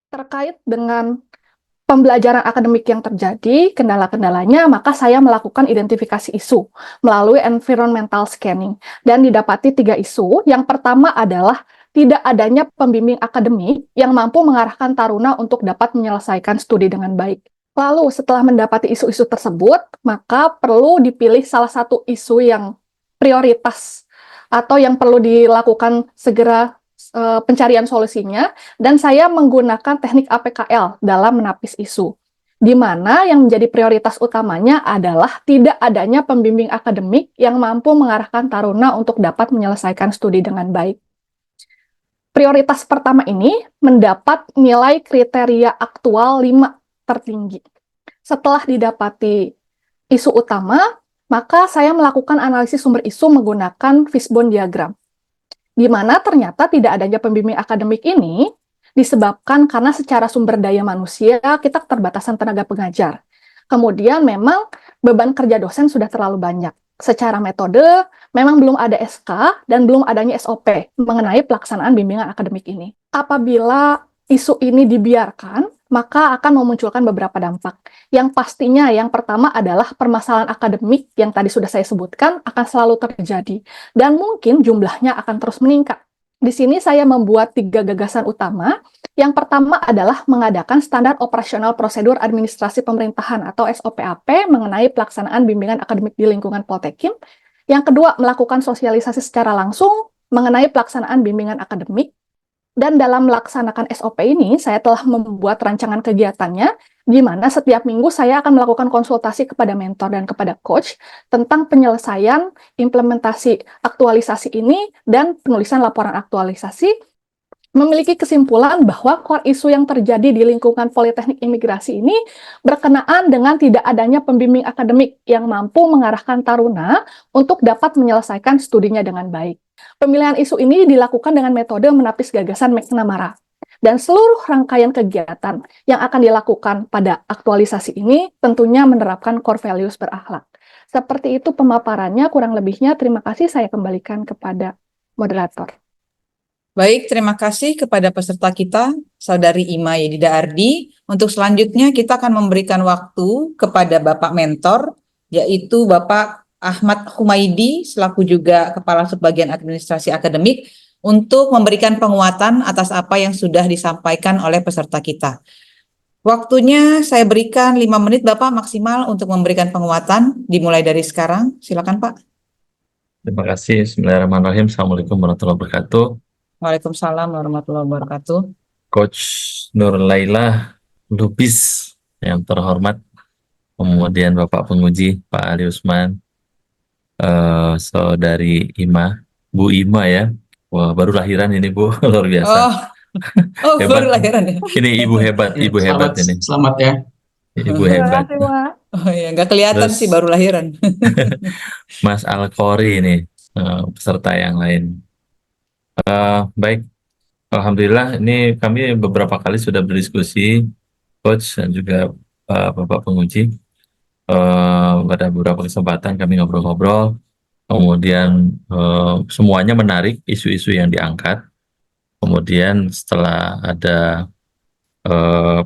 Terkait dengan pembelajaran akademik yang terjadi, kendala-kendalanya, maka saya melakukan identifikasi isu melalui environmental scanning. Dan didapati 3 isu. Yang pertama adalah tidak adanya pembimbing akademik yang mampu mengarahkan taruna untuk dapat menyelesaikan studi dengan baik. Lalu setelah mendapati isu-isu tersebut, maka perlu dipilih salah satu isu yang prioritas atau yang perlu dilakukan segera pencarian solusinya, dan saya menggunakan teknik APKL dalam menapis isu, di mana yang menjadi prioritas utamanya adalah tidak adanya pembimbing akademik yang mampu mengarahkan taruna untuk dapat menyelesaikan studi dengan baik. Prioritas pertama ini mendapat nilai kriteria aktual 5 tertinggi. Setelah didapati isu utama, maka saya melakukan analisis sumber isu menggunakan fishbone diagram, di mana ternyata tidak adanya pembimbing akademik ini disebabkan karena secara sumber daya manusia kita keterbatasan tenaga pengajar. Kemudian memang beban kerja dosen sudah terlalu banyak. Secara metode, memang belum ada SK dan belum adanya SOP mengenai pelaksanaan bimbingan akademik ini. Apabila isu ini dibiarkan, maka akan memunculkan beberapa dampak. Yang pastinya yang pertama adalah permasalahan akademik yang tadi sudah saya sebutkan akan selalu terjadi, dan mungkin jumlahnya akan terus meningkat. Di sini saya membuat 3 gagasan utama. Yang pertama adalah mengadakan standar operasional prosedur administrasi pemerintahan atau SOPAP mengenai pelaksanaan bimbingan akademik di lingkungan Poltekim. Yang kedua, melakukan sosialisasi secara langsung mengenai pelaksanaan bimbingan akademik. Dan dalam melaksanakan SOP ini, saya telah membuat rancangan kegiatannya, di mana setiap minggu saya akan melakukan konsultasi kepada mentor dan kepada coach tentang penyelesaian implementasi aktualisasi ini dan penulisan laporan aktualisasi, memiliki kesimpulan bahwa core isu yang terjadi di lingkungan Politeknik Imigrasi ini berkenaan dengan tidak adanya pembimbing akademik yang mampu mengarahkan taruna untuk dapat menyelesaikan studinya dengan baik. Pemilihan isu ini dilakukan dengan metode menapis gagasan McNamara. Dan seluruh rangkaian kegiatan yang akan dilakukan pada aktualisasi ini tentunya menerapkan core values berakhlak. Seperti itu pemaparannya, kurang lebihnya. Terima kasih, saya kembalikan kepada moderator. Baik, terima kasih kepada peserta kita, Saudari Ima Yedida Ardi. Untuk selanjutnya kita akan memberikan waktu kepada Bapak Mentor, yaitu Bapak Ahmad Humaidi, selaku juga Kepala Subbagian Administrasi Akademik, untuk memberikan penguatan atas apa yang sudah disampaikan oleh peserta kita. Waktunya saya berikan 5 menit Bapak maksimal untuk memberikan penguatan, dimulai dari sekarang. Silakan Pak. Terima kasih. Bismillahirrahmanirrahim. Assalamualaikum warahmatullahi wabarakatuh. Waalaikumsalam warahmatullahi wabarakatuh. Coach Nur Laila Lubis yang terhormat, kemudian Bapak Penguji Pak Ali Usman, Saudari Ima, Bu Ima ya. Wah, baru lahiran ini Bu, luar biasa. Oh, Hebat. baru lahiran ya. Ini ibu hebat, Ya, ibu hebat ini. Selamat ya. Ibu hebat. Oh ya, nggak kelihatan Terus- sih baru lahiran. Mas Al-Khori ini, peserta yang lain. Baik, Alhamdulillah ini kami beberapa kali sudah berdiskusi, Coach dan juga Bapak Penguji. Pada beberapa kesempatan kami ngobrol-ngobrol, kemudian semuanya menarik isu-isu yang diangkat. Kemudian setelah ada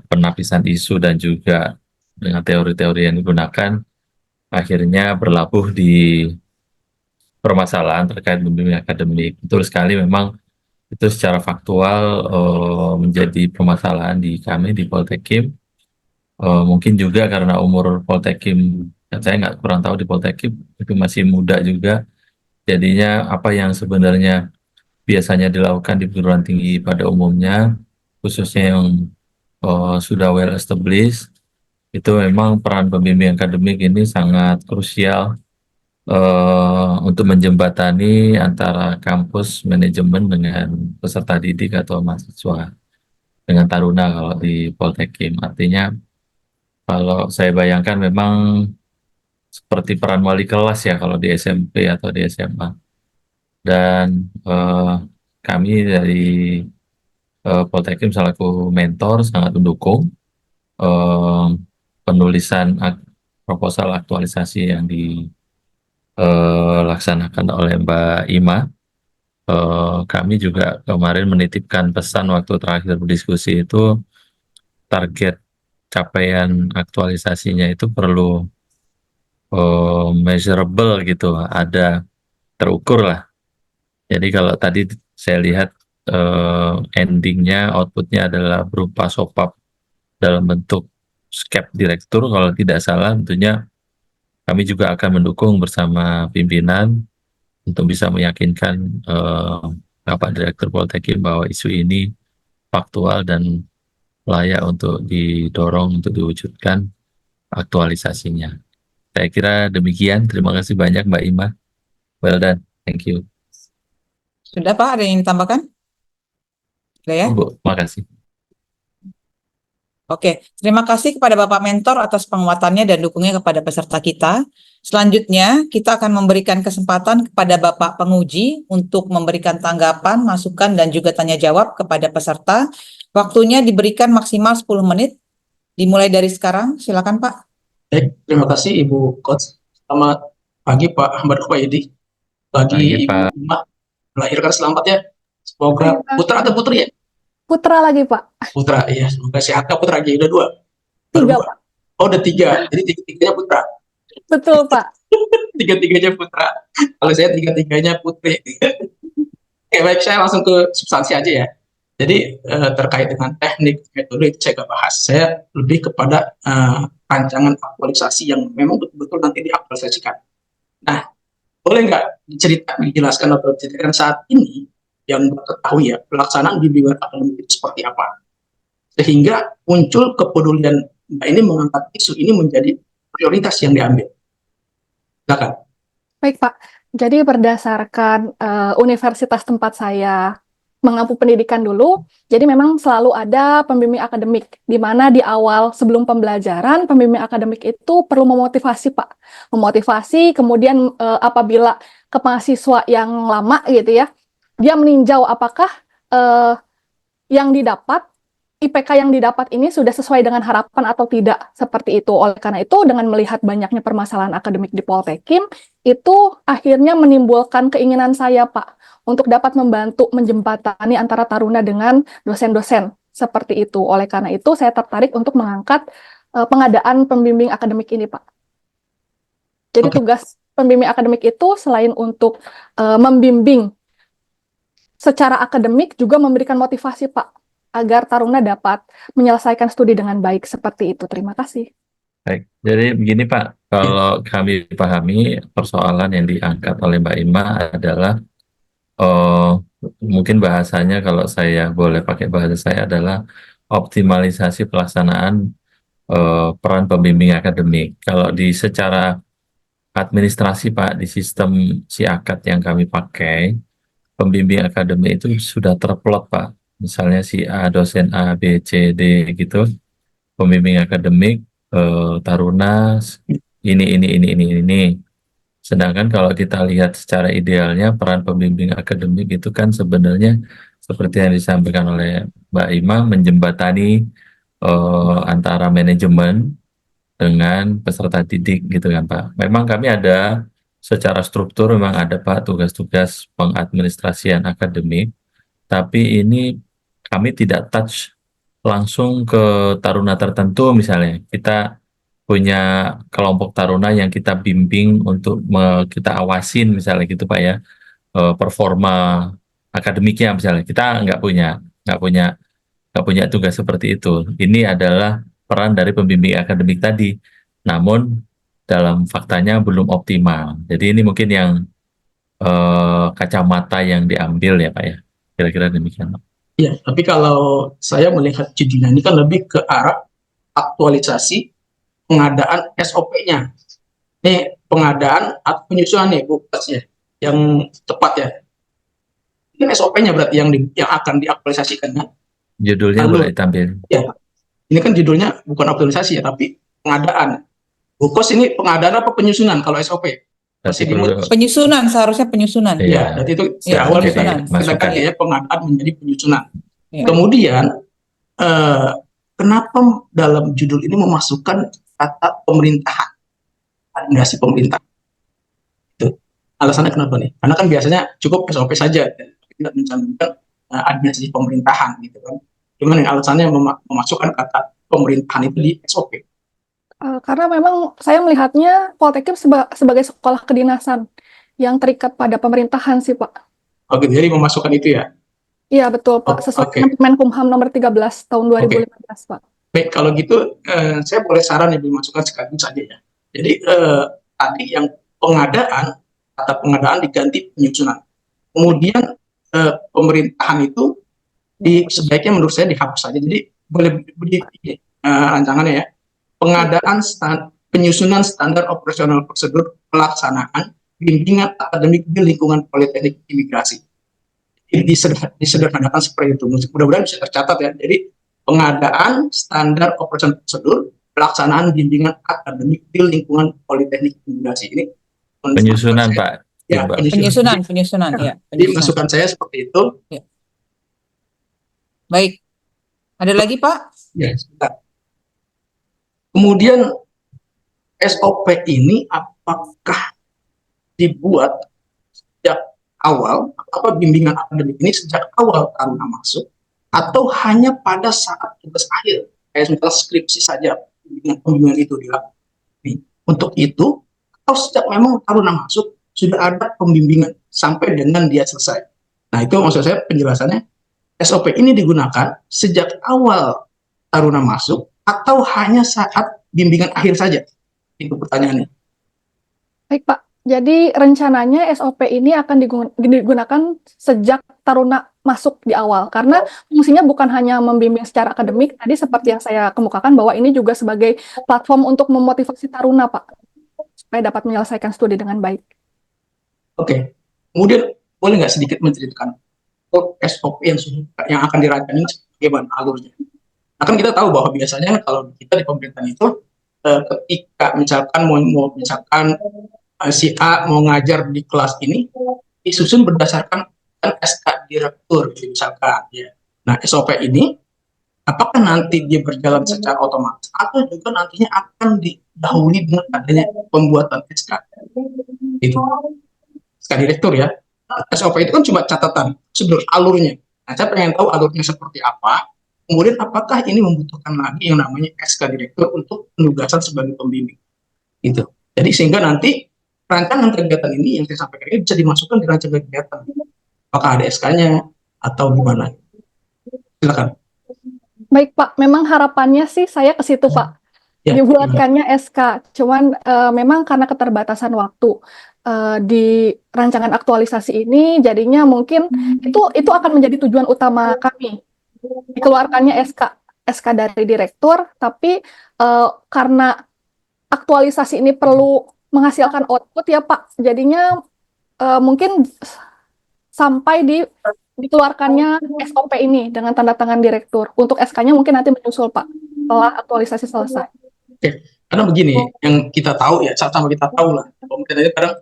penapisan isu dan juga dengan teori-teori yang digunakan, akhirnya berlabuh di permasalahan terkait bimbingan akademik. Betul sekali, memang itu secara faktual menjadi permasalahan di kami di Poltekim. Mungkin juga karena umur Poltekim, saya nggak kurang tahu di Poltekim itu masih muda juga. Jadinya apa yang sebenarnya biasanya dilakukan di perguruan tinggi pada umumnya, khususnya yang sudah well established, itu memang peran pembimbing akademik ini sangat krusial untuk menjembatani antara kampus manajemen dengan peserta didik atau mahasiswa dengan taruna kalau di Poltekim. Artinya kalau saya bayangkan memang seperti peran wali kelas ya kalau di SMP atau di SMA. Dan kami dari Poltekim selaku mentor sangat mendukung penulisan proposal aktualisasi yang dilaksanakan oleh Mbak Ima. Kami juga kemarin menitipkan pesan waktu terakhir berdiskusi itu target capaian aktualisasinya itu perlu measurable gitu, ada terukur lah. Jadi kalau tadi saya lihat endingnya, outputnya adalah berupa sopap dalam bentuk SCAP direktur, kalau tidak salah tentunya kami juga akan mendukung bersama pimpinan untuk bisa meyakinkan Bapak Direktur Poltekim bahwa isu ini faktual dan layak untuk didorong untuk diwujudkan aktualisasinya. Saya kira demikian. Terima kasih banyak Mbak Ima. Well done. Thank you. Sudah Pak, ada yang ditambahkan? Sudah ya? Bu, makasih. Oke, terima kasih kepada Bapak Mentor atas penguatannya dan dukungnya kepada peserta kita. Selanjutnya, kita akan memberikan kesempatan kepada Bapak Penguji untuk memberikan tanggapan, masukan, dan juga tanya jawab kepada peserta. Waktunya diberikan maksimal 10 menit. Dimulai dari sekarang, silakan Pak. Baik, terima kasih Ibu Coach. Selamat pagi Pak Ahmad Khuwaidi. Bagi Pagi, Ibu Pak. Ima, melahirkan selamat ya. Semoga Pagi, Pak. putra atau putri ya? Putra lagi, Pak. Putra, iya. Semoga sehat Kak putra aja. Udah 2. Baru 3, 2. Pak. Oh, udah 3. Jadi 3-3-nya putra. Betul, Pak. 3-3-nya putra. Kalau saya 3-3-nya putri. Oke, baik. Saya langsung ke substansi aja ya. Jadi terkait dengan teknik, metode itu saya nggak bahas. Saya lebih kepada rancangan aktualisasi yang memang betul-betul nanti diaktualisasikan. Nah, boleh nggak dijelaskan atau diceritakan saat ini yang ketahui ya pelaksanaan bimbingan akademik itu seperti apa, sehingga muncul kepedulian Mbak ini mengangkat isu ini menjadi prioritas yang diambil. Silakan. Baik, Pak. Jadi berdasarkan universitas tempat saya mengampu pendidikan dulu, jadi memang selalu ada pembimbing akademik, di mana di awal sebelum pembelajaran, pembimbing akademik itu perlu memotivasi, Pak. Memotivasi, kemudian apabila ke mahasiswa yang lama gitu ya, dia meninjau apakah yang didapat, IPK yang didapat ini sudah sesuai dengan harapan atau tidak, seperti itu. Oleh karena itu, dengan melihat banyaknya permasalahan akademik di Poltekim, itu akhirnya menimbulkan keinginan saya, Pak, untuk dapat membantu menjembatani antara taruna dengan dosen-dosen, seperti itu. Oleh karena itu, saya tertarik untuk mengangkat pengadaan pembimbing akademik ini, Pak. Jadi tugas pembimbing akademik itu selain untuk membimbing secara akademik, juga memberikan motivasi, Pak, agar taruna dapat menyelesaikan studi dengan baik, seperti itu. Terima kasih. Baik, jadi begini Pak, kalau kami pahami persoalan yang diangkat oleh Mbak Ima adalah mungkin bahasanya, kalau saya boleh pakai bahasa saya, adalah optimalisasi pelaksanaan peran pembimbing akademik. Kalau di secara administrasi Pak, di sistem SIAKAD yang kami pakai, pembimbing akademik itu sudah terplot Pak. Misalnya si A, dosen A, B, C, D gitu. Pembimbing akademik, taruna, ini. Sedangkan kalau kita lihat secara idealnya, peran pembimbing akademik itu kan sebenarnya seperti yang disampaikan oleh Mbak Ima, menjembatani antara manajemen dengan peserta didik gitu kan Pak. Memang kami ada secara struktur, memang ada Pak tugas-tugas pengadministrasian akademik, tapi ini kami tidak touch langsung ke taruna tertentu. Misalnya kita punya kelompok taruna yang kita bimbing untuk kita awasin misalnya gitu Pak ya, performa akademiknya misalnya, kita nggak punya tugas seperti itu. Ini adalah peran dari pembimbing akademik tadi, namun dalam faktanya belum optimal. Jadi ini mungkin yang kacamata yang diambil ya Pak ya, kira-kira demikian. Ya, tapi kalau saya melihat judulnya ini kan lebih ke arah aktualisasi pengadaan SOP-nya. Ini pengadaan atau penyusunan nih, Bu Coach ya, yang tepat ya. Ini SOP-nya berarti yang akan diaktualisasikan kan? Judulnya boleh tampil. Ya, ini kan judulnya bukan aktualisasi ya, tapi pengadaan. Bu Coach, ini pengadaan apa penyusunan kalau SOP? Penyusunan, seharusnya penyusunan. Ya, berarti itu Ya, awal penyusunan. kita kan ya pengadaan menjadi penyusunan. Ya. Kemudian kenapa dalam judul ini memasukkan kata pemerintahan, administrasi pemerintah? Itu alasannya kenapa nih? Karena kan biasanya cukup SOP saja, tidak mencantumkan administrasi pemerintahan gitu kan. Cuman yang alasannya memasukkan kata pemerintahan itu di SOP. Karena memang saya melihatnya Poltekkes sebagai sekolah kedinasan yang terikat pada pemerintahan sih, Pak. Oke, jadi memasukkan itu ya. Iya, betul, Pak. Oh, Sesuai oke. dengan Permenkumham nomor 13 tahun Oke. 2015, Pak. Baik, kalau gitu saya boleh saran yang dimasukkan sekaligus saja ya. Jadi tadi yang pengadaan, kata pengadaan diganti penyusunan. Kemudian pemerintahan itu sebaiknya menurut saya dihapus saja. Jadi boleh di rancangannya ya. Pengadaan penyusunan standar operasional prosedur pelaksanaan bimbingan akademik di lingkungan politeknik imigrasi. Disederhanakan seperti itu. Mudah-mudahan bisa tercatat ya. Jadi pengadaan standar operasional prosedur pelaksanaan bimbingan akademik di lingkungan politeknik imigrasi ini Penyusunan, Pak. ya, Iqbal. Penyusunan ya. Jadi masukan saya seperti itu. Baik. Ada lagi, Pak? Ya, sebentar. Kemudian SOP ini apakah dibuat sejak awal, apa bimbingan akademik ini sejak awal karena masuk, atau hanya pada saat tugas akhir, kayak misalnya skripsi saja bimbingan itu dilakukan. Untuk itu, atau sejak memang taruna masuk sudah ada pembimbingan sampai dengan dia selesai. Nah, itu maksud saya penjelasannya. SOP ini digunakan sejak awal taruna masuk atau hanya saat bimbingan akhir saja? Itu pertanyaannya. Baik, Pak. Jadi rencananya SOP ini akan digunakan sejak taruna masuk di awal, karena fungsinya bukan hanya membimbing secara akademik, tadi seperti yang saya kemukakan bahwa ini juga sebagai platform untuk memotivasi taruna, Pak, supaya dapat menyelesaikan studi dengan baik. Oke. Kemudian boleh nggak sedikit menceritakan SOP yang akan dirancang ini bagaimana alurnya? Nah, kan kita tahu bahwa biasanya kalau kita di pemerintahan itu ketika misalkan misalkan si A mau ngajar di kelas ini disusun berdasarkan SK direktur misalkan ya. Nah, SOP ini apakah nanti dia berjalan secara otomatis atau juga nantinya akan didahului dengan adanya pembuatan SK itu SK direktur ya. SOP itu kan cuma catatan prosedur alurnya. Nah, saya pengen tahu alurnya seperti apa. Kemudian apakah ini membutuhkan lagi yang namanya SK direktur untuk penugasan sebagai pembimbing? Itu. Jadi sehingga nanti rancangan kegiatan ini yang saya sampaikan ini bisa dimasukkan di rancangan kegiatan. Apakah ada SK-nya atau gimana? Silakan. Baik, Pak. Memang harapannya sih saya ke situ, Pak. Ya, Dibuatkannya SK. Cuman memang karena keterbatasan waktu di rancangan aktualisasi ini, jadinya mungkin itu akan menjadi tujuan utama kami. Dikeluarkannya SK dari direktur, tapi karena aktualisasi ini perlu menghasilkan output ya Pak, jadinya mungkin sampai dikeluarkannya SOP ini dengan tanda tangan direktur. Untuk SK-nya mungkin nanti menyusul Pak, setelah aktualisasi selesai. Oke. Karena begini, yang kita tahu ya, sama kita tahu lah, pemerintah itu kadang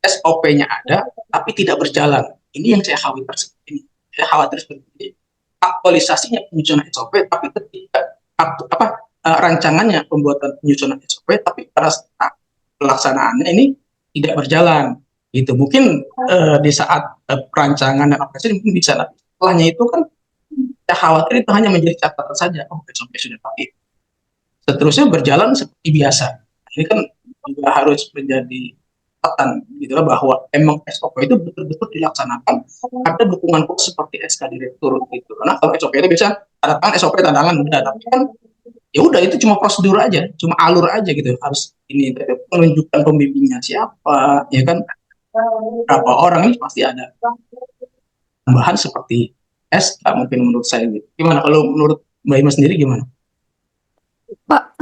SOP-nya ada, tapi tidak berjalan. Ini yang saya khawatir seperti ini. Saya khawatir seperti ini. Aktualisasinya penyusunan SOP, tapi ketika rancangannya pembuatan penyusunan SOP, tapi pada saat pelaksanaannya ini tidak berjalan. Gitu. Mungkin di saat perancangan dan operasi mungkin bisa, tapi setelahnya itu kan saya khawatir itu hanya menjadi catatan saja. Oh, SOP sudah pakai. Seterusnya berjalan seperti biasa. Ini kan juga harus menjadi catatan gitu lah, bahwa emang SOP itu betul-betul dilaksanakan ada dukungan khusus seperti SK direktur gitu. Karena kalau SOP itu biasa tanda tangan SOP tanda tangan udah, tapi kan ya udah itu cuma prosedur aja, cuma alur aja gitu. Harus ini tapi menunjukkan pembimbingnya siapa, ya kan berapa orang, ini pasti ada tambahan seperti SK mungkin menurut saya gitu. Gimana kalau menurut Mbak Ima sendiri gimana? Pak,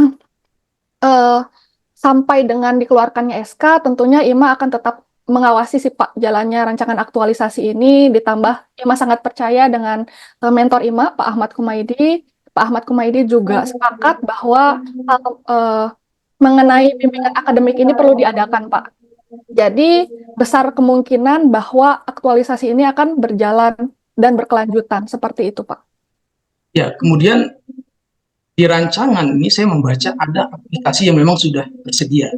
sampai dengan dikeluarkannya SK, tentunya IMA akan tetap mengawasi sih Pak jalannya rancangan aktualisasi ini, ditambah IMA sangat percaya dengan mentor IMA, Pak Ahmad Kumaydi. Pak Ahmad Kumaydi juga sepakat bahwa mengenai bimbingan akademik ini perlu diadakan Pak. Jadi besar kemungkinan bahwa aktualisasi ini akan berjalan dan berkelanjutan, seperti itu Pak. Ya, kemudian di rancangan ini saya membaca ada aplikasi yang memang sudah tersedia.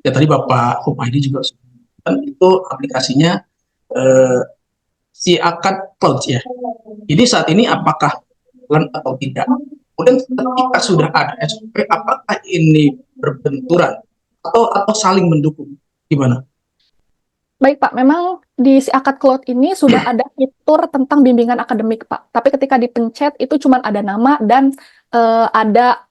Ya tadi Bapak Humaydi juga kan itu aplikasinya si Akad Cloud ya. Ini saat ini apakah atau tidak? Kemudian ketika sudah ada SOP, apakah ini berbenturan atau saling mendukung? Gimana? Baik Pak, memang di si akad Claude ini sudah ada fitur tentang bimbingan akademik Pak. Tapi ketika dipencet itu cuma ada nama dan ada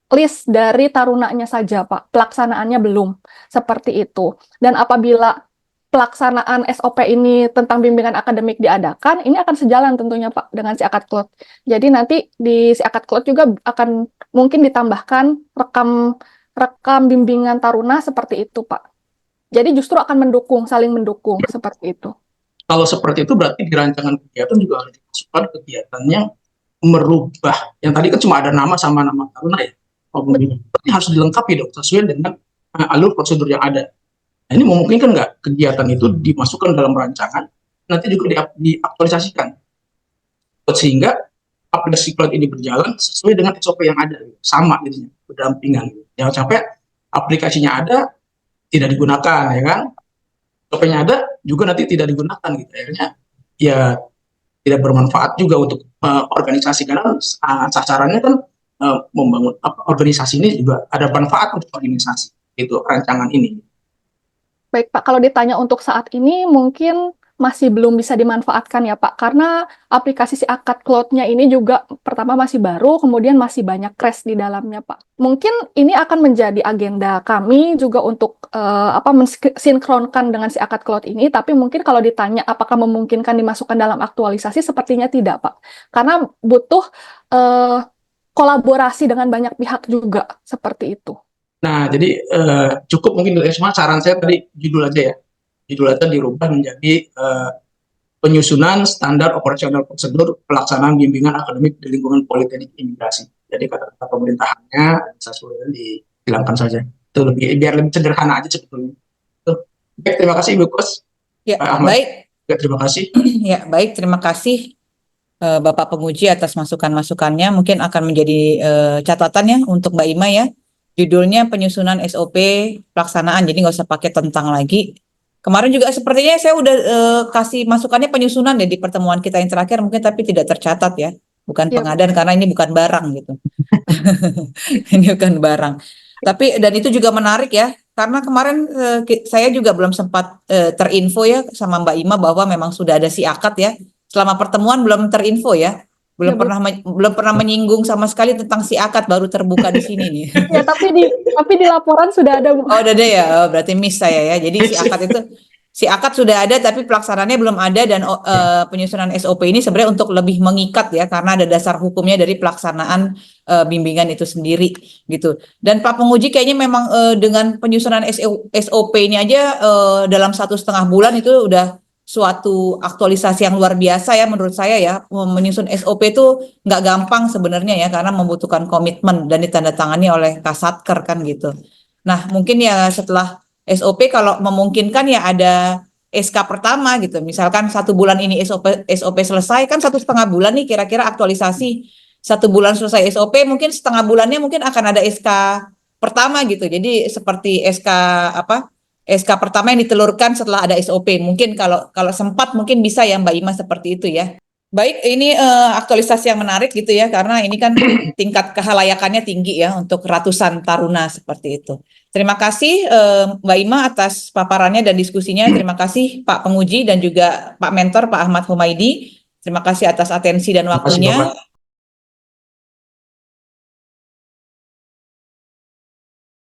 list dari tarunanya saja Pak. Pelaksanaannya belum. Seperti itu. Dan apabila pelaksanaan SOP ini tentang bimbingan akademik diadakan, ini akan sejalan tentunya Pak dengan si akad Claude. Jadi nanti di si akad Claude juga akan mungkin ditambahkan rekam bimbingan taruna seperti itu Pak. Jadi justru akan mendukung, saling mendukung seperti itu. Kalau seperti itu berarti di rancangan kegiatan juga harus dimasukkan kegiatannya merubah. Yang tadi kan cuma ada nama sama nama taruna ya. Berarti harus dilengkapi dong sesuai dengan alur prosedur yang ada. Nah, ini memungkinkan nggak kegiatan itu dimasukkan dalam rancangan, nanti juga diaktualisasikan. Sehingga aplikasi Claude ini berjalan sesuai dengan SOP yang ada. Sama jadinya, berdampingan. Jangan sampai aplikasinya ada, tidak digunakan, ya kan? SOP-nya ada, juga nanti tidak digunakan, gitu. Akhirnya, ya tidak bermanfaat juga untuk organisasi, karena sasarannya kan membangun organisasi ini juga ada manfaat untuk organisasi, itu rancangan ini. Baik Pak, kalau ditanya untuk saat ini mungkin masih belum bisa dimanfaatkan ya Pak, karena aplikasi si akad Claude-nya ini juga pertama masih baru, kemudian masih banyak crash di dalamnya Pak. Mungkin ini akan menjadi agenda kami juga untuk mensinkronkan dengan si akad Claude ini, tapi mungkin kalau ditanya apakah memungkinkan dimasukkan dalam aktualisasi, sepertinya tidak Pak, karena butuh kolaborasi dengan banyak pihak juga, seperti itu. Nah, jadi cukup mungkin dari semua saran saya tadi judul aja ya. Judul aja dirubah menjadi penyusunan standar operasional prosedur pelaksanaan bimbingan akademik di lingkungan politeknik imigrasi. Jadi kata-kata pemerintahannya bisa dihilangkan saja. Itu biar lebih sederhana aja sebetulnya. Baik, terima kasih Ibu Kos. Ya, Ahmad. baik. Ya, terima kasih. Ya, baik. Terima kasih Bapak Penguji atas masukan-masukannya. Mungkin akan menjadi catatan ya untuk Mbak Ima ya. Judulnya penyusunan SOP pelaksanaan, jadi nggak usah pakai tentang lagi. Kemarin juga sepertinya saya udah kasih masukannya penyusunan deh di pertemuan kita yang terakhir, mungkin tapi tidak tercatat ya. Bukan Ya, pengadaan karena ini bukan barang gitu. Ini bukan barang. Tapi dan itu juga menarik ya, karena kemarin saya juga belum sempat terinfo ya sama Mbak Ima bahwa memang sudah ada si akad ya. Selama pertemuan belum terinfo ya. Belum pernah menyinggung sama sekali tentang si akad, baru terbuka di sini nih. Ya, tapi di laporan sudah ada Bu. Oh, udah ada ya. Oh, berarti miss saya ya. Jadi si akad sudah ada tapi pelaksanaannya belum ada, dan penyusunan SOP ini sebenarnya untuk lebih mengikat ya, karena ada dasar hukumnya dari pelaksanaan bimbingan itu sendiri gitu. Dan Pak Penguji kayaknya memang dengan penyusunan SOP ini aja dalam 1,5 bulan itu udah suatu aktualisasi yang luar biasa ya menurut saya ya. Menyusun SOP itu nggak gampang sebenarnya ya, karena membutuhkan komitmen dan ditandatangani oleh Kasatker kan gitu. Nah mungkin ya setelah SOP kalau memungkinkan ya ada SK pertama gitu. Misalkan 1 bulan ini SOP selesai, kan 1,5 bulan nih kira-kira aktualisasi. 1 bulan selesai SOP, mungkin setengah bulannya mungkin akan ada SK pertama gitu. Jadi seperti SK pertama yang ditelurkan setelah ada SOP. Mungkin kalau sempat mungkin bisa ya Mbak Ima seperti itu ya. Baik, ini aktualisasi yang menarik gitu ya, karena ini kan tingkat kehalayakannya tinggi ya untuk ratusan taruna seperti itu. Terima kasih Mbak Ima atas paparannya dan diskusinya. Terima kasih Pak Penguji dan juga Pak Mentor Pak Ahmad Humaidi. Terima kasih atas atensi dan waktunya.